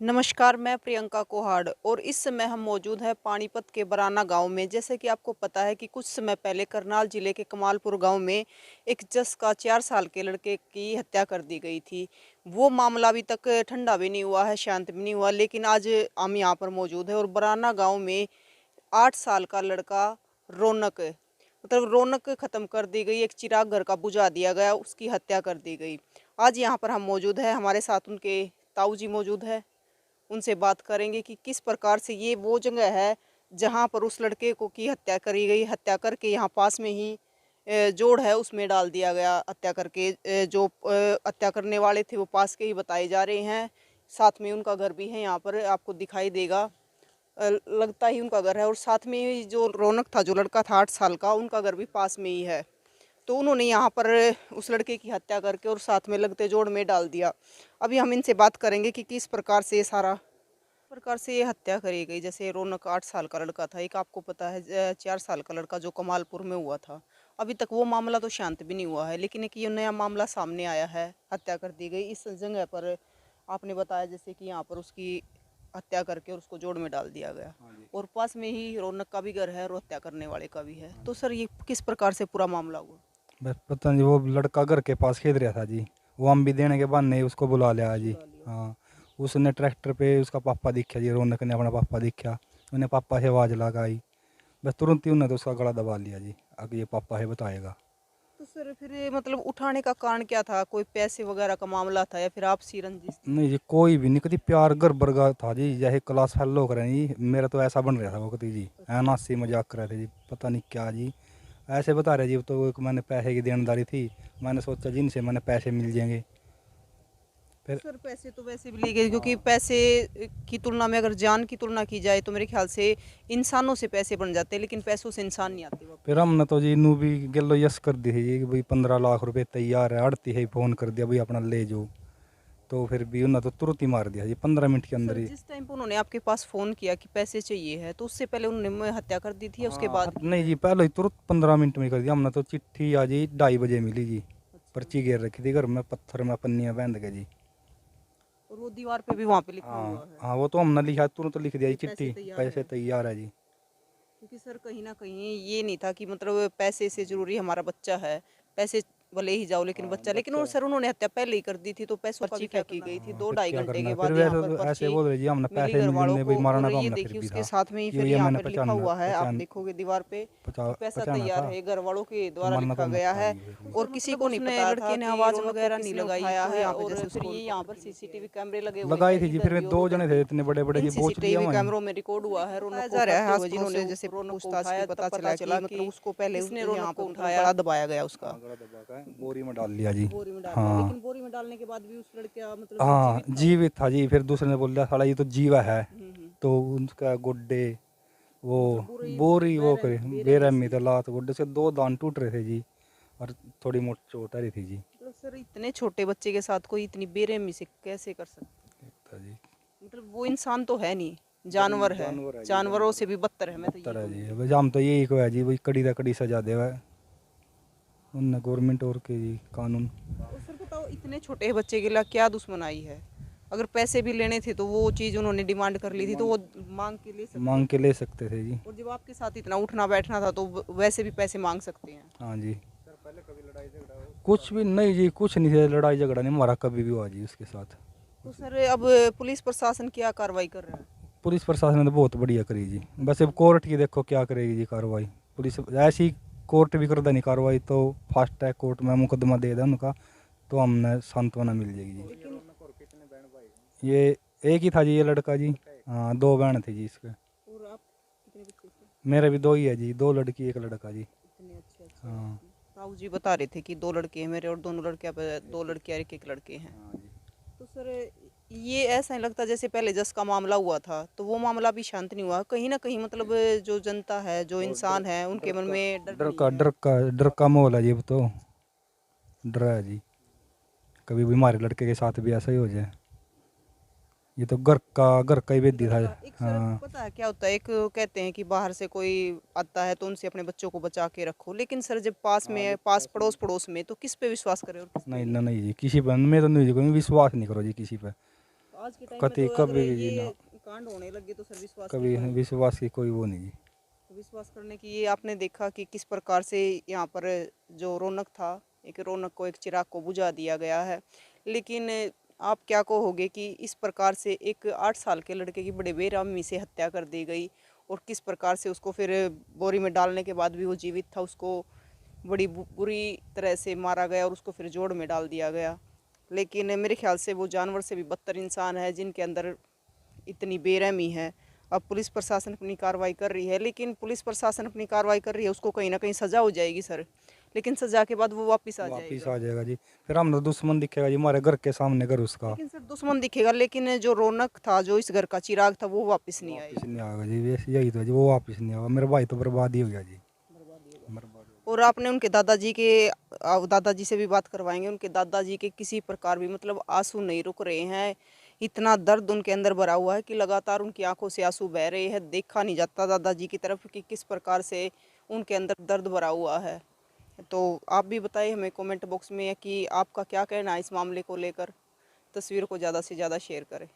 नमस्कार, मैं प्रियंका कोहाड़ और इस समय हम मौजूद हैं पानीपत के बराना गांव में। जैसे कि आपको पता है कि कुछ समय पहले करनाल जिले के कमालपुर गांव में एक जस का 4 साल के लड़के की हत्या कर दी गई थी। वो मामला अभी तक ठंडा भी नहीं हुआ है, शांत भी नहीं हुआ, लेकिन आज हम यहाँ पर मौजूद है और बराना गाँव में 8 साल का लड़का रौनक मतलब रौनक ख़त्म कर दी गई। एक चिराग घर का बुझा दिया गया, उसकी हत्या कर दी गई। आज यहाँ पर हम मौजूद है, हमारे साथ उनके ताऊ जी मौजूद है। उनसे बात करेंगे कि किस प्रकार से ये वो जगह है जहाँ पर उस लड़के को की हत्या करी गई। हत्या करके यहाँ पास में ही जोड़ है उसमें डाल दिया गया हत्या करके। जो हत्या करने वाले थे वो पास के ही बताए जा रहे हैं। साथ में उनका घर भी है, यहाँ पर आपको दिखाई देगा। लगता ही उनका घर है और साथ में ही जो रौनक था, जो लड़का था 8 साल का, उनका घर भी पास में ही है। तो उन्होंने यहाँ पर उस लड़के की हत्या करके और साथ में लगते जोड़ में डाल दिया। अभी हम इनसे बात करेंगे कि किस प्रकार से ये हत्या करी गई। जैसे रौनक 8 साल का लड़का था, एक आपको पता है 4 साल का लड़का जो कमालपुर में हुआ था। अभी तक वो मामला तो शांत भी नहीं हुआ है, लेकिन एक ये नया मामला सामने आया है, हत्या कर दी गई इस जगह पर। आपने बताया जैसे कि यहाँ पर उसकी हत्या करके और उसको जोड़ में डाल दिया गया और पास में ही रौनक का भी घर है और हत्या करने वाले का भी है। तो सर ये किस प्रकार से पूरा मामला हुआ? बस पता नहीं, वो लड़का घर के पास खेल रहा था जी। वो हम भी देने के बहाने उसको बुला लिया जी। हाँ, उसने ट्रैक्टर पे उसका पापा दिखा जी, रौनक ने अपना पापा दिखा। उन्हें पापा से आवाज़ लगाई, बस तुरंत ही उन्हें तो उसका गला दबा लिया जी। आगे ये पापा है बताएगा। तो सर फिर ये मतलब उठाने का कारण क्या था? कोई पैसे वगैरह का मामला था या फिर आपसी रंजिश थी? नहीं जी, कोई भी नहीं, कभी प्यार घर बरगा था जी, जैसे क्लास फेलो करें जी। मेरा तो ऐसा बन रहा था वो कभी जी, है ना, हंसी मजाक कर रहे थे जी, पता नहीं क्या जी। ऐसे बता रहे जी, तो एक मैंने पैसे की देनदारी थी, मैंने सोचा जी इनसे मैंने पैसे मिल जाएंगे तो फिर। सर पैसे तो वैसे भी लिए गए, क्योंकि पैसे की तुलना में अगर जान की तुलना की जाए तो मेरे ख्याल से इंसानों से पैसे बन जाते हैं, लेकिन पैसों से इंसान नहीं आते फिर वापस। हमने तो जी नू भी गलो यस कर दी थी जी कि भाई 15 लाख रुपए तैयार है, अड़ती है, फ़ोन कर दिया भाई अपना ले जाओ। तो फिर भी उन्होंने तो तुरंत ही मार दिया जी, 15 मिनट के तो अंदर सर ही। जिस टाइम पर उन्होंने आपके पास फ़ोन किया कि पैसे चाहिए है, तो उससे पहले उन्होंने हत्या कर दी थी या उसके हाँ बाद की नहीं है? जी, पहले ही तुरंत 15 मिनट में कर दिया हमने तो। चिट्ठी आज जी 2:30 बजे मिली जी। अच्छा। पर्ची घेर रखी थी घर में, पत्थर में पन्नियाँ बांध के जी। और वो दीवार पे भी वहाँ पे लिखा हुआ हाँ है हाँ, वो तो हमने लिखा, तुरंत लिख दिया जी कि पैसे चिट्ठी, तैयार पैसे है। तैयार है जी। क्योंकि सर कहीं ना कहीं ये नहीं था कि मतलब पैसे से जरूरी हमारा बच्चा है, पैसे भले ही जाओ लेकिन हाँ बच्चा। लेकिन और बच्चा। सर उन्होंने हत्या पहले ही कर दी थी, तो पैसों का भी पर्ची क्या फेंकी करना गई गई थी? हाँ, दो फिर ढाई क्या घंटे करना के है, फिर बाद यहाँ वैसे पर तो ऐसे पर्ची बोल रहे जी हमने मिली पैसे घर वालों मिलने को। भाई मारना और तो ये हमने फिर देखिए भी उसके था साथ में ही कि फिर ये यहाँ मैंने पर लिखा हुआ है, आप पहचान देखोगे दीवार पे कि पैसा पहचाना तैयार था। है, घर वालों के तो द्वारा मरना तो लिखा हमने गया था है। ही फिर भी। और किसी को नहीं पता लड़के ने आवाज वगैरह नहीं लगाई तो यहाँ पे जैसे उसको यहाँ पर सीसीटीवी कैमरे लगे हुए लगाई हैं थी जी, इधर फिर भी और दो उधर जने थे भी। इतने बड़े बड़े इन जी, बोच लिया सीसीटीवी वहीं। कैमरों में रिकॉर्ड हुआ है रौनक को जा रहा है जिन्होंने जैसे पूछताछ की, पता चला कि मतलब उसको पहले उसने यहाँ पे उठाया, गला दबाया गया उसका, हाँ, गला दबा के बोरी में डाल लिया जी। बोरी में डाल दिया। हाँ लेकिन बोरी में डालने के बाद भी उस लड़का मतलब हाँ, जीवित था वो? जीवित था जी। फिर दूसरे ने बोल दिया साला ये तो जीवा है। तो उनका गुड्डे वो मतलब बुरी बोरी वो करे बेरहमी बेरहमी से। तो लात गुड्डे से 2 दांत टूट रहे थे जी, और थोड़ी मोटी चोट आ रही थी जी। मतलब सर इतने छोटे बच्चे के साथ कोई इतनी बेरहमी से कैसे कर सकता? था जी, मतलब वो इंसान तो है नहीं, जानवर है। जानवर है जी, जानवरों जानवर से भी बदतर है, मैं तो ये बदतर है जी। कहूँगी। बस हम तो यही को है जी, भाई कड़ी दा कड़ी सजा देवा उन गवर्नमेंट और के जी कानून। और सर बताओ इतने छोटे बच्चे के लिए क्या दुश्मनाई है? अगर पैसे भी लेने थे तो वो चीज़ उन्होंने डिमांड कर ली थी तो वो मांग के ले सकते मांग के थे। ले सकते थे जी। और जब आपके साथ इतना उठना बैठना था तो वैसे भी पैसे मांग सकते हैं। हाँ जी, कुछ भी नहीं जी, कुछ नहीं है, लड़ाई झगड़ा नहीं हमारा कभी भी हुआ जी उसके साथ। तो सर अब पुलिस प्रशासन क्या कार्रवाई कर रहा है? पुलिस प्रशासन ने तो बहुत बढ़िया करी जी, बस अब कोर्ट की देखो क्या करेगी जी कार्रवाई। पुलिस ऐसी कोर्ट भी कर दे नहीं कार्रवाई तो फास्ट ट्रैक कोर्ट में मुकदमा दे दे उनका, तो हमने सांत्वना मिल जाएगी जी। लेकिन ये एक ही था जी ये लड़का जी। हाँ, 2 बहन थी जी इसके। और आप कितने बच्चे थे? मेरे भी 2 ही है जी, 2 लड़की 1 लड़का जी। इतने अच्छे अच्छे हैं हाँ आपके। ताऊ जी बता रहे थे कि 2 लड़के हैं मेरे और दोनों लड़कियां, 2 लड़कियां और एक लड़के हैं। हाँ जी। तो सर ये ऐसा नहीं लगता जैसे पहले जस का मामला हुआ था तो वो मामला भी शांत नहीं हुआ? कहीं ना कहीं मतलब जो जनता है, जो इंसान है, उनके मन में डर डर नहीं का है? डर का डर का माहौल है जी, अब तो डर है जी, कभी भी हमारे लड़के के साथ भी ऐसा ही हो जाए। ये तो घर का ही वेदी था। एक सर हाँ पता है क्या होता है, एक कहते हैं कि बाहर से कोई आता है तो उनसे अपने बच्चों को बचा के रखो, लेकिन सर जब पास में है, पास पड़ोस पड़ोस में, तो किस पे विश्वास करें और किस पे नहीं नहीं? ना, नहीं जी, किसी पर मैं तो नहीं जी, कोई विश्वास नहीं करो जी किसी पे। आज के टाइम कति में तो अगर कभी जी ये ना, कांड होने लगे तो सर विश्वास कभी की विश्वास की कोई वो नहीं जी। विश्वास करने की ये आपने देखा कि किस प्रकार से यहाँ पर जो रौनक था, एक रौनक को, एक चिराग को बुझा दिया गया है। लेकिन आप क्या कहोगे कि इस प्रकार से एक 8 साल के लड़के की बड़े बेरहमी से हत्या कर दी गई और किस प्रकार से उसको फिर बोरी में डालने के बाद भी वो जीवित था, उसको बड़ी बुरी तरह से मारा गया और उसको फिर जोड़ में डाल दिया गया। लेकिन मेरे ख्याल से वो जानवर से भी बदतर इंसान है जिनके अंदर इतनी बेरहमी है। अब पुलिस प्रशासन अपनी कार्रवाई कर रही है, लेकिन पुलिस प्रशासन अपनी कार्रवाई कर रही है, उसको कहीं ना कहीं सज़ा हो जाएगी सर, लेकिन सज़ा के बाद वो वापस आ वापिस जाएगा। आ जाएगा जी। फिर हम दुश्मन दिखेगा जी हमारे घर के सामने, घर उसका लेकिन सर दुश्मन दिखेगा, लेकिन जो रौनक था, जो इस घर का चिराग था, वो वापस नहीं वापिस आएगी। नहीं आएगा जी। वैसे यही तो है जी, वो वापिस नहीं आएगा। मेरा भाई तो बर्बाद ही हो गया जी, बर्बाद हो और आपने उनके दादाजी के दादाजी से भी बात करवाएंगे। उनके दादाजी के किसी प्रकार भी मतलब आंसू नहीं रुक रहे हैं। इतना दर्द उनके अंदर भरा हुआ है कि लगातार उनकी आंखों से आंसू बह रहे हैं। देखा नहीं जाता दादाजी की तरफ कि किस प्रकार से उनके अंदर दर्द भरा हुआ है। तो आप भी बताइए हमें कमेंट बॉक्स में कि आपका क्या कहना है इस मामले को लेकर। तस्वीर को ज़्यादा से ज़्यादा शेयर करें।